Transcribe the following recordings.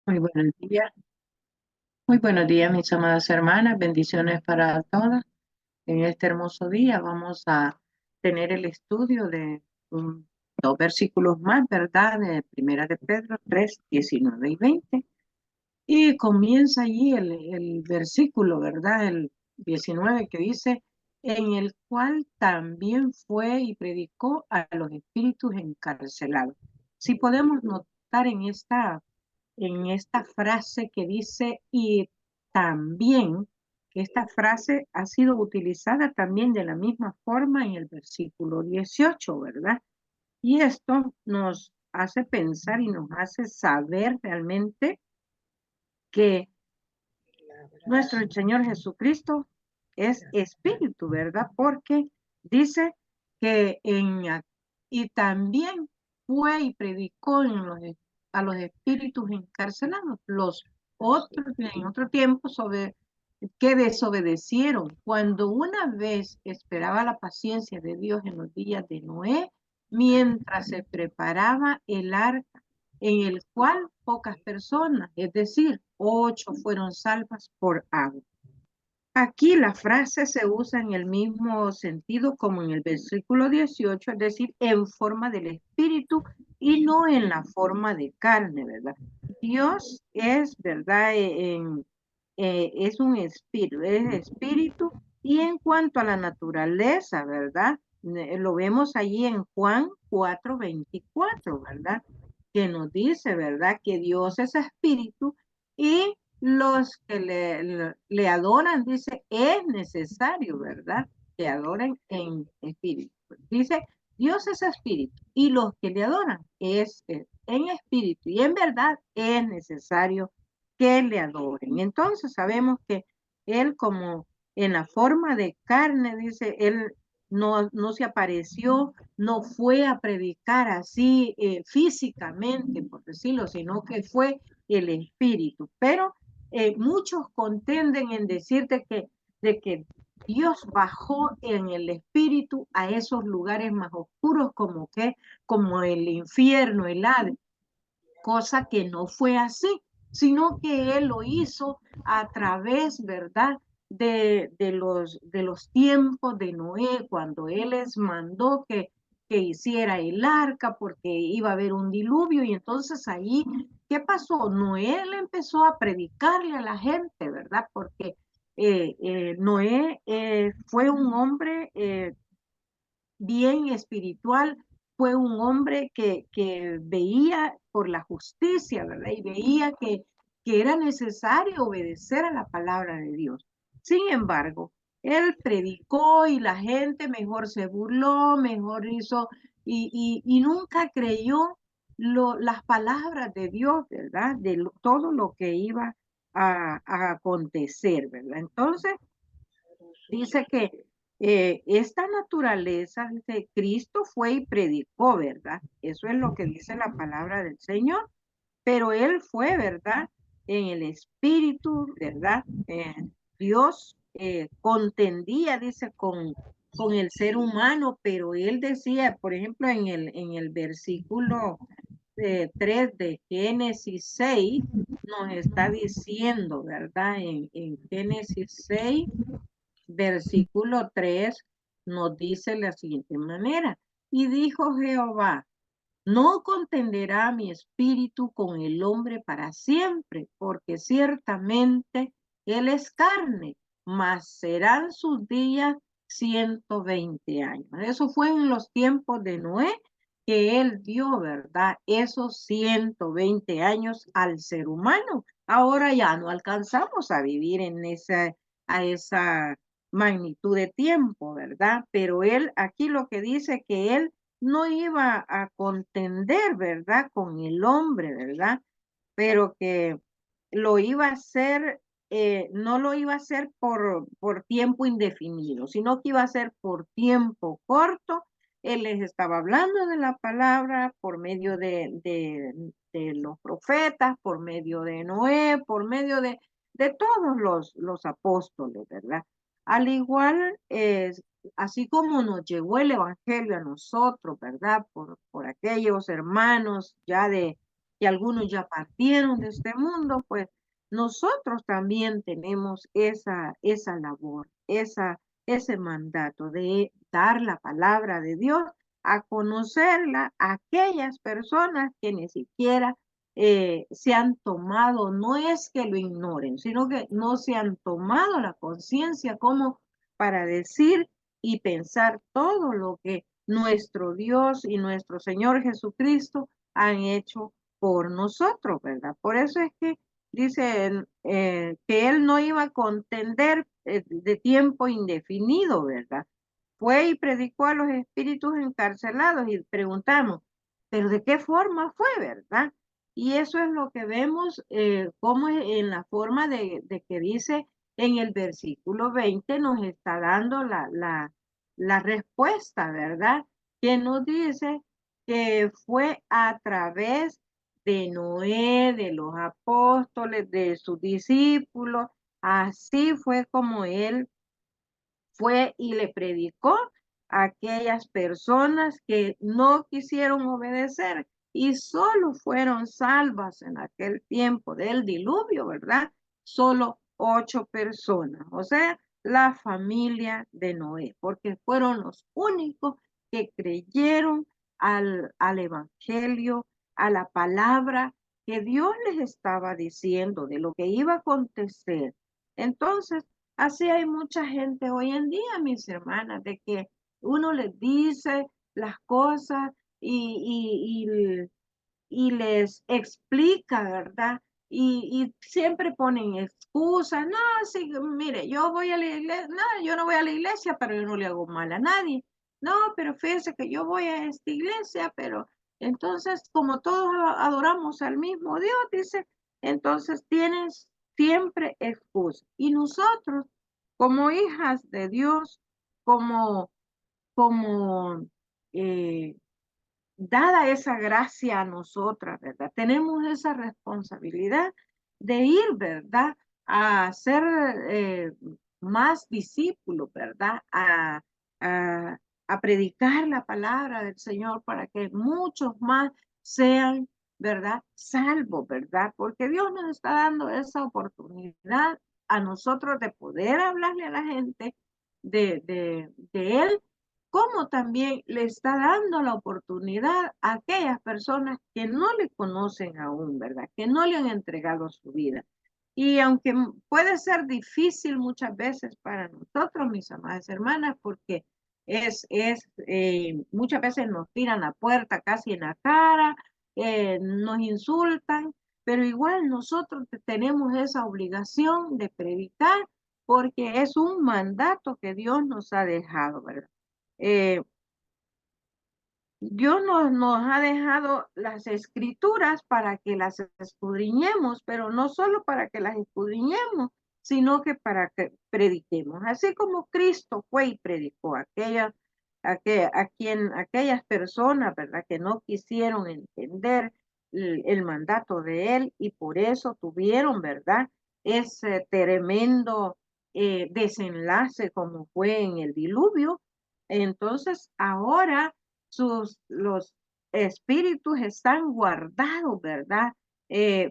Muy buenos días. Muy buenos días, mis amadas hermanas. Bendiciones para todas. En este hermoso día vamos a tener el estudio de dos versículos más, ¿verdad? De Primera de Pedro 3, 19 y 20. Y comienza allí el versículo, ¿verdad? El 19 que dice, en el cual también fue y predicó a los espíritus encarcelados. Si podemos notar en esta frase que dice y también, que esta frase ha sido utilizada también de la misma forma en el versículo 18, ¿verdad? Y esto nos hace pensar y nos hace saber realmente que nuestro Señor Jesucristo es espíritu, ¿verdad? Porque dice que y también fue y predicó a los espíritus encarcelados, los otros en otro tiempo que desobedecieron. Cuando una vez esperaba la paciencia de Dios en los días de Noé, mientras se preparaba el arca en el cual pocas personas, es decir, 8 fueron salvas por agua. Aquí la frase se usa en el mismo sentido como en el versículo 18, es decir, en forma del espíritu y no en la forma de carne, ¿verdad? Dios es, ¿verdad? Es espíritu y en cuanto a la naturaleza, ¿verdad? Lo vemos allí en Juan 4:24, ¿verdad? Que nos dice, ¿verdad? Que Dios es espíritu y los que le adoran, dice, es necesario, ¿verdad? Que adoren en espíritu. Dice, Dios es espíritu y los que le adoran es en espíritu y en verdad es necesario que le adoren. Entonces sabemos que Él como en la forma de carne, dice, Él no se apareció, no fue a predicar así físicamente, por decirlo, sino que fue el espíritu. Pero muchos contenden en decirte de que Dios bajó en el espíritu a esos lugares más oscuros como el infierno, el Hades, cosa que no fue así, sino que Él lo hizo a través, ¿verdad? De los tiempos de Noé, cuando Él les mandó que hiciera el arca porque iba a haber un diluvio y entonces ahí, ¿qué pasó? Noé le empezó a predicarle a la gente, ¿verdad? Porque Noé fue un hombre bien espiritual, fue un hombre que veía por la justicia, ¿verdad? Y veía que era necesario obedecer a la palabra de Dios. Sin embargo, él predicó y la gente mejor se burló, mejor hizo, y nunca creyó las palabras de Dios, ¿verdad? Todo lo que iba a acontecer, ¿verdad? Entonces, dice que esta naturaleza, dice, Cristo fue y predicó, ¿verdad? Eso es lo que dice la palabra del Señor, pero Él fue, ¿verdad? En el espíritu, ¿verdad? Dios contendía, dice, con el ser humano, pero Él decía, por ejemplo, en el versículo 3 de Génesis 6, nos está diciendo, ¿verdad? En Génesis 6 versículo 3 nos dice de la siguiente manera, y dijo Jehová, no contenderá mi espíritu con el hombre para siempre, porque ciertamente él es carne, mas serán sus días 120 años. Eso fue en los tiempos de Noé que él dio, ¿verdad? Esos 120 años al ser humano. Ahora ya no alcanzamos a vivir a esa magnitud de tiempo, ¿verdad? Pero él aquí lo que dice que él no iba a contender, ¿verdad? Con el hombre, ¿verdad? Pero que lo iba a hacer, no lo iba a hacer por tiempo indefinido, sino que iba a ser por tiempo corto. Él les estaba hablando de la palabra por medio de los profetas, por medio de Noé, por medio de todos los apóstoles, ¿verdad? Al igual, así como nos llegó el Evangelio a nosotros, ¿verdad? Por aquellos hermanos ya y algunos ya partieron de este mundo, pues nosotros también tenemos esa labor, ese mandato de dar la palabra de Dios a conocerla a aquellas personas que ni siquiera se han tomado, no es que lo ignoren, sino que no se han tomado la conciencia como para decir y pensar todo lo que nuestro Dios y nuestro Señor Jesucristo han hecho por nosotros, ¿verdad? Por eso es que dice que Él no iba a contender de tiempo indefinido, ¿verdad? Fue y predicó a los espíritus encarcelados y preguntamos, ¿pero de qué forma fue, verdad? Y eso es lo que vemos como en la forma de que dice en el versículo 20 nos está dando la respuesta, ¿verdad? Que nos dice que fue a través de Noé, de los apóstoles, de sus discípulos, así fue como él fue y le predicó a aquellas personas que no quisieron obedecer y solo fueron salvas en aquel tiempo del diluvio, ¿verdad? Solo 8 personas, o sea, la familia de Noé, porque fueron los únicos que creyeron al evangelio, a la palabra que Dios les estaba diciendo de lo que iba a acontecer. Entonces, así hay mucha gente hoy en día, mis hermanas, de que uno les dice las cosas y les explica, ¿verdad? Y siempre ponen excusas. No, sí, mire, yo voy a la iglesia, no, yo no voy a la iglesia, pero yo no le hago mal a nadie. No, pero fíjese que yo voy a esta iglesia, pero entonces, como todos adoramos al mismo Dios, dice, entonces tienes siempre excusa. Y nosotros, como hijas de Dios, como eh, dada esa gracia a nosotras, ¿verdad? Tenemos esa responsabilidad de ir, ¿verdad? A ser más discípulos, ¿verdad? A, a predicar la palabra del Señor para que muchos más sean, ¿verdad? Salvos, ¿verdad? Porque Dios nos está dando esa oportunidad a nosotros de poder hablarle a la gente de Él, como también le está dando la oportunidad a aquellas personas que no le conocen aún, ¿verdad? Que no le han entregado su vida. Y aunque puede ser difícil muchas veces para nosotros, mis amadas hermanas, porque muchas veces nos tiran la puerta casi en la cara, nos insultan, pero igual nosotros tenemos esa obligación de predicar porque es un mandato que Dios nos ha dejado, ¿verdad? Eh, Dios nos ha dejado las escrituras para que las escudriñemos, pero no solo para que las escudriñemos, sino que para que prediquemos. Así como Cristo fue y predicó aquellas personas, ¿verdad?, que no quisieron entender el mandato de Él y por eso tuvieron, ¿verdad?, ese tremendo desenlace como fue en el diluvio. Entonces, ahora los espíritus están guardados, ¿verdad?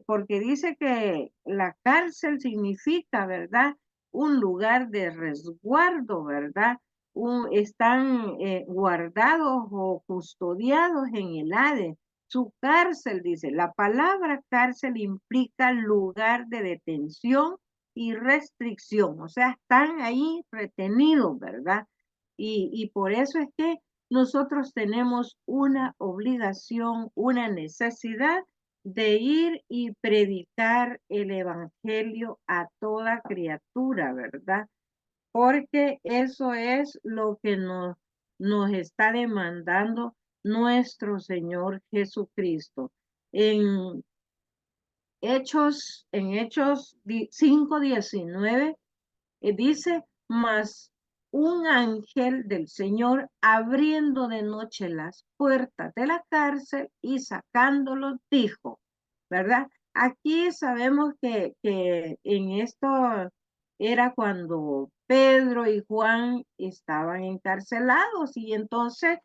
Porque dice que la cárcel significa, ¿verdad? Un lugar de resguardo, ¿verdad? Están guardados o custodiados en el Hades. Su cárcel, dice, la palabra cárcel implica lugar de detención y restricción, o sea, están ahí retenidos, ¿verdad? Y por eso es que nosotros tenemos una obligación, una necesidad de ir y predicar el evangelio a toda criatura, ¿verdad? Porque eso es lo que nos está demandando nuestro Señor Jesucristo. En en Hechos 5:19 dice, mas un ángel del Señor abriendo de noche las puertas de la cárcel y sacándolos dijo, ¿verdad? Aquí sabemos que en esto era cuando Pedro y Juan estaban encarcelados y entonces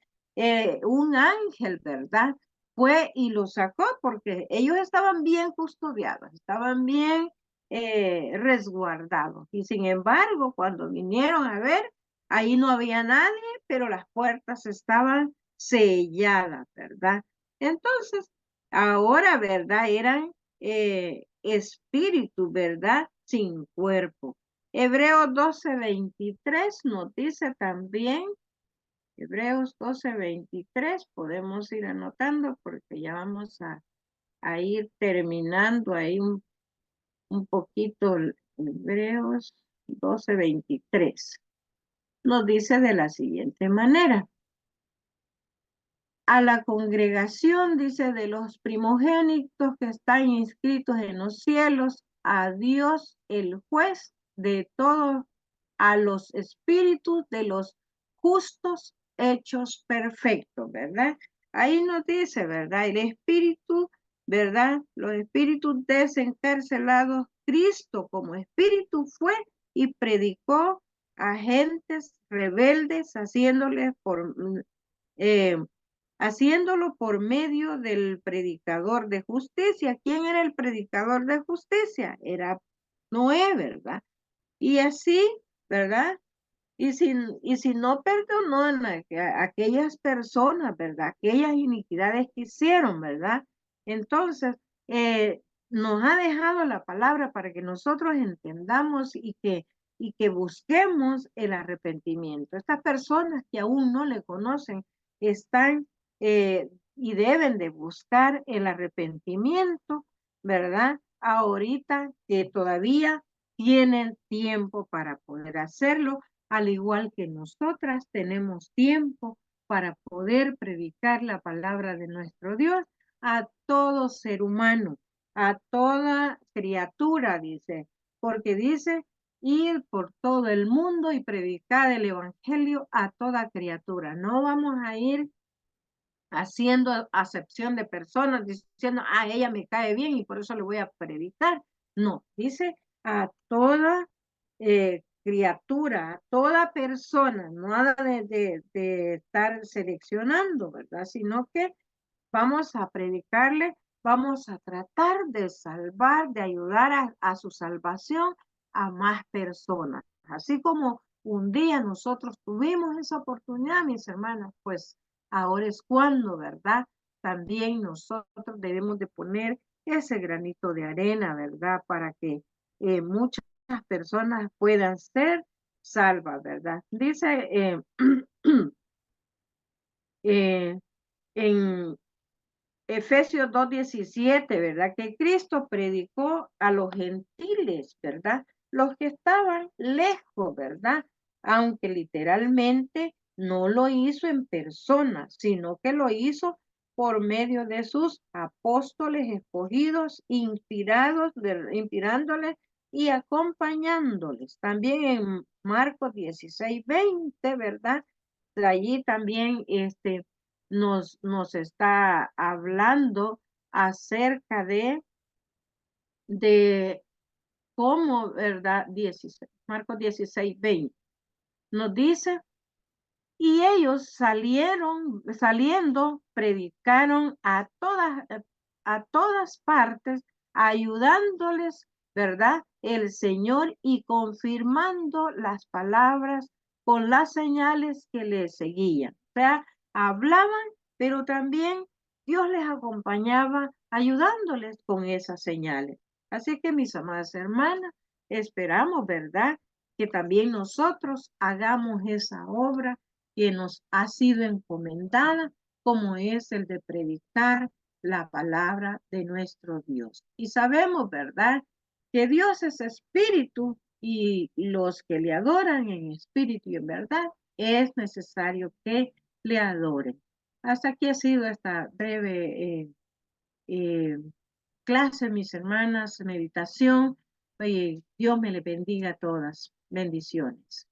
un ángel, ¿verdad? fue y lo sacó porque ellos estaban bien custodiados, estaban bien resguardados. Y sin embargo, cuando vinieron a ver, ahí no había nadie, pero las puertas estaban selladas, ¿verdad? Entonces, ahora, ¿verdad? Eran espíritus, ¿verdad? Sin cuerpo. Hebreos 12:23 nos dice también, Hebreos 12:23, podemos ir anotando porque ya vamos a ir terminando ahí un poquito. Hebreos 12:23 nos dice de la siguiente manera: a la congregación, dice, de los primogénitos que están inscritos en los cielos, a Dios el juez de todos, a los espíritus de los justos hechos perfectos, ¿verdad? Ahí nos dice, ¿verdad? El espíritu, ¿verdad? Los espíritus desencarcelados, Cristo como espíritu fue y predicó a gentes rebeldes, eh, haciéndolo por medio del predicador de justicia. ¿Quién era el predicador de justicia? Era Noé, ¿verdad? Y así, ¿verdad? Y si no perdonó a aquellas personas, ¿verdad? Aquellas iniquidades que hicieron, ¿verdad? Entonces, nos ha dejado la palabra para que nosotros entendamos y que busquemos el arrepentimiento. Estas personas que aún no le conocen están y deben de buscar el arrepentimiento, ¿verdad? Ahorita que todavía tienen tiempo para poder hacerlo, al igual que nosotras tenemos tiempo para poder predicar la palabra de nuestro Dios a todo ser humano, a toda criatura, dice, porque dice ir por todo el mundo y predicar el evangelio a toda criatura. No vamos a ir haciendo acepción de personas, diciendo, ella me cae bien y por eso le voy a predicar. No, dice a toda criatura, a toda persona, nada de estar seleccionando, ¿verdad? Sino que vamos a predicarle, vamos a tratar de salvar, de ayudar a su salvación a más personas. Así como un día nosotros tuvimos esa oportunidad, mis hermanas, pues ahora es cuando, ¿verdad? También nosotros debemos de poner ese granito de arena, ¿verdad? Para que muchas personas puedan ser salvas, ¿verdad? Dice eh, en Efesios 2:17, ¿verdad? Que Cristo predicó a los gentiles, ¿verdad? Los que estaban lejos, ¿verdad? Aunque literalmente no lo hizo en persona, sino que lo hizo por medio de sus apóstoles escogidos, inspirándoles y acompañándoles. También en Marcos 16:20, ¿verdad? De allí también nos está hablando acerca de cómo, ¿verdad? 16, Marcos 16:20. Nos dice, y ellos saliendo, predicaron a todas partes, ayudándoles, ¿verdad? El Señor y confirmando las palabras con las señales que les seguían. O sea, hablaban, pero también Dios les acompañaba ayudándoles con esas señales. Así que mis amadas hermanas, esperamos, ¿verdad? Que también nosotros hagamos esa obra que nos ha sido encomendada, como es el de predicar la palabra de nuestro Dios. Y sabemos, ¿verdad?, que Dios es espíritu y los que le adoran en espíritu y en verdad es necesario que le adoren. Hasta aquí ha sido esta breve eh, clase, mis hermanas, meditación. Oye, Dios me le bendiga a todas. Bendiciones.